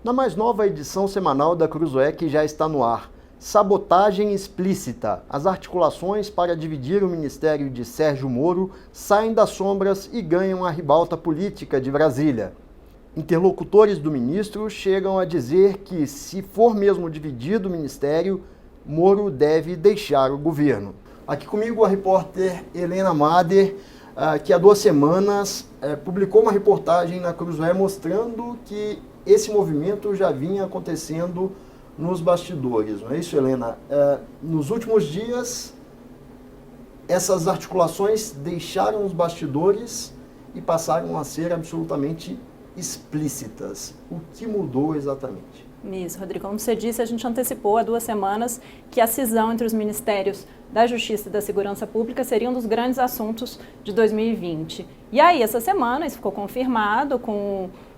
Na mais nova edição semanal da Cruzoé, que já está no ar, sabotagem explícita. As articulações para dividir o ministério de Sérgio Moro saem das sombras e ganham a ribalta política de Brasília. Interlocutores do ministro chegam a dizer que, se for mesmo dividido o ministério, Moro deve deixar o governo. Aqui comigo a repórter Helena Mader, que há 2 semanas publicou uma reportagem na Cruzoé mostrando que esse movimento já vinha acontecendo nos bastidores, não é isso, Helena? Nos últimos dias, essas articulações deixaram os bastidores e passaram a ser absolutamente explícitas. O que mudou exatamente? Isso, Rodrigo. Como você disse, a gente antecipou há 2 semanas que a cisão entre os ministérios da Justiça e da Segurança Pública seria um dos grandes assuntos de 2020. E aí, essa semana, isso ficou confirmado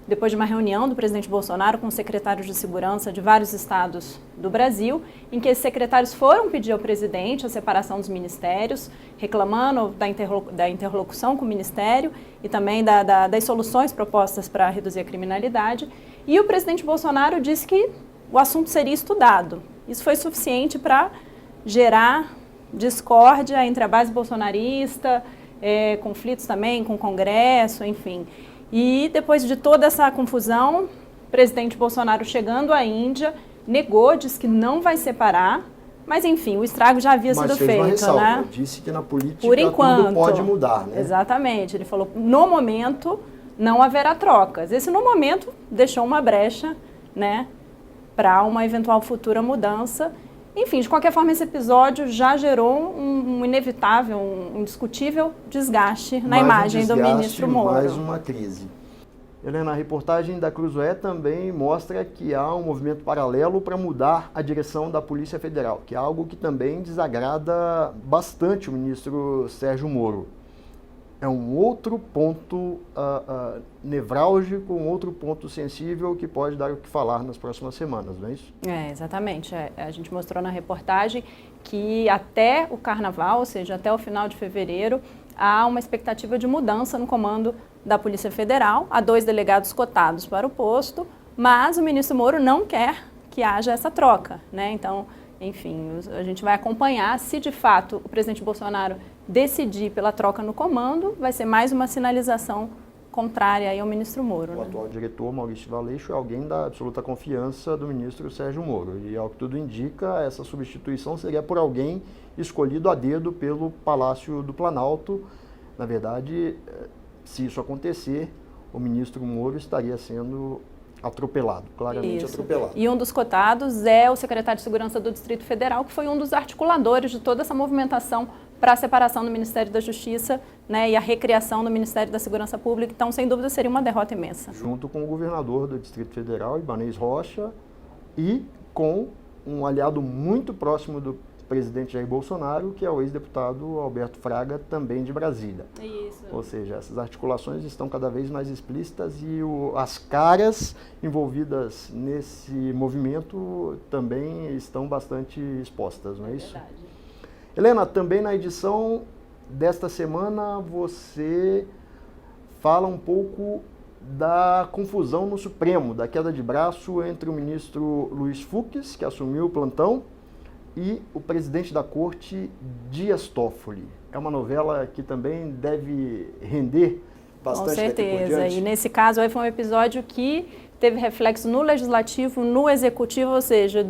depois de uma reunião do presidente Bolsonaro com os secretários de segurança de vários estados do Brasil, em que esses secretários foram pedir ao presidente a separação dos ministérios, reclamando da interlocução com o ministério e também das soluções propostas para reduzir a criminalidade. E o presidente Bolsonaro disse que o assunto seria estudado. Isso foi suficiente para gerar discórdia entre a base bolsonarista, conflitos também com o Congresso, enfim. E depois de toda essa confusão, o presidente Bolsonaro, chegando à Índia, negou, disse que não vai separar, mas enfim, o estrago já havia sido feito, uma ressalva, né? Disse que na política por enquanto, tudo pode mudar, né? Exatamente, ele falou, no momento não haverá trocas. Esse no momento deixou uma brecha, né, para uma eventual futura mudança. Enfim, de qualquer forma, esse episódio já gerou um inevitável, um indiscutível desgaste na imagem do ministro Moro. Mais uma crise. Helena, a reportagem da Cruzoé também mostra que há um movimento paralelo para mudar a direção da Polícia Federal, que é algo que também desagrada bastante o ministro Sérgio Moro. É um outro ponto nevrálgico, um outro ponto sensível que pode dar o que falar nas próximas semanas, não é isso? Exatamente. A gente mostrou na reportagem que até o Carnaval, ou seja, até o final de fevereiro, há uma expectativa de mudança no comando da Polícia Federal. Há 2 delegados cotados para o posto, mas o ministro Moro não quer que haja essa troca, né? Então, enfim, a gente vai acompanhar se de fato o presidente Bolsonaro decidir pela troca no comando, vai ser mais uma sinalização contrária aí ao ministro Moro. O atual diretor, Maurício Valeixo, é alguém da absoluta confiança do ministro Sérgio Moro. E, ao que tudo indica, essa substituição seria por alguém escolhido a dedo pelo Palácio do Planalto. Na verdade, se isso acontecer, o ministro Moro estaria sendo atropelado, claramente atropelado. E um dos cotados é o secretário de Segurança do Distrito Federal, que foi um dos articuladores de toda essa movimentação para a separação do Ministério da Justiça, né, e a recriação do Ministério da Segurança Pública. Então, sem dúvida, seria uma derrota imensa. Junto com o governador do Distrito Federal, Ibanez Rocha, e com um aliado muito próximo do presidente Jair Bolsonaro, que é o ex-deputado Alberto Fraga, também de Brasília. Isso. Ou seja, essas articulações estão cada vez mais explícitas e as caras envolvidas nesse movimento também estão bastante expostas, não é isso? Verdade. Helena, também na edição desta semana você fala um pouco da confusão no Supremo, da queda de braço entre o ministro Luiz Fux, que assumiu o plantão, e o presidente da Corte, Dias Toffoli. É uma novela que também deve render bastante. Com certeza, e nesse caso aí foi um episódio que teve reflexo no Legislativo, no Executivo, ou seja,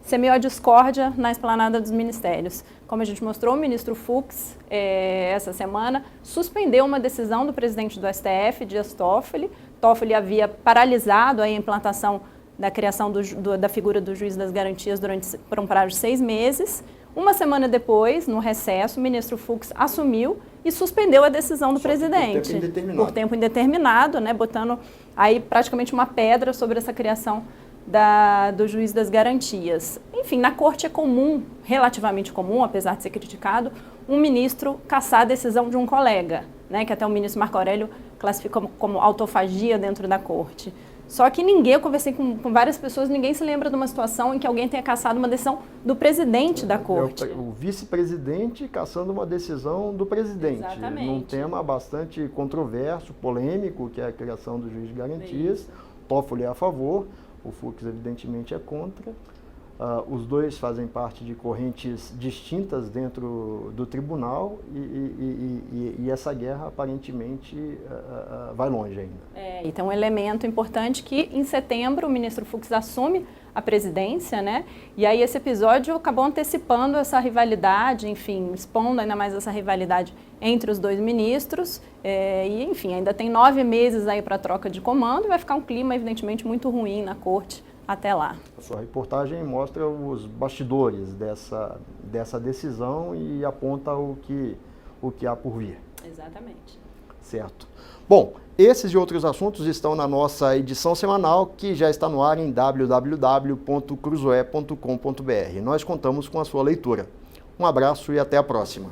semeou a discórdia na esplanada dos ministérios. Como a gente mostrou, o ministro Fux, essa semana, suspendeu uma decisão do presidente do STF, Dias Toffoli. Toffoli havia paralisado a implantação da criação da figura do juiz das garantias por um prazo de 6 meses. Uma semana depois, no recesso, o ministro Fux assumiu e suspendeu a decisão do presidente. Por tempo indeterminado, né, botando aí praticamente uma pedra sobre essa criação do juiz das garantias. Enfim, na corte é comum, relativamente comum, apesar de ser criticado, um ministro cassar a decisão de um colega, né, que até o ministro Marco Aurélio classificou como autofagia dentro da corte. Só que eu conversei com várias pessoas, ninguém se lembra de uma situação em que alguém tenha cassado uma decisão do presidente da corte. O vice-presidente cassando uma decisão do presidente. Exatamente. Num tema bastante controverso, polêmico, que é a criação do juiz de garantias. Toffoli é a favor. O Fux, evidentemente, é contra. Os dois fazem parte de correntes distintas dentro do tribunal e essa guerra, aparentemente, vai longe ainda. E tem um elemento importante que, em setembro, o ministro Fux assume a presidência, né? E aí esse episódio acabou antecipando essa rivalidade, enfim, expondo ainda mais essa rivalidade entre os dois ministros. E, enfim, ainda tem 9 meses aí para troca de comando e vai ficar um clima, evidentemente, muito ruim na corte até lá. A sua reportagem mostra os bastidores dessa decisão e aponta o que há por vir. Exatamente. Certo. Bom, esses e outros assuntos estão na nossa edição semanal, que já está no ar em www.cruzoe.com.br. Nós contamos com a sua leitura. Um abraço e até a próxima.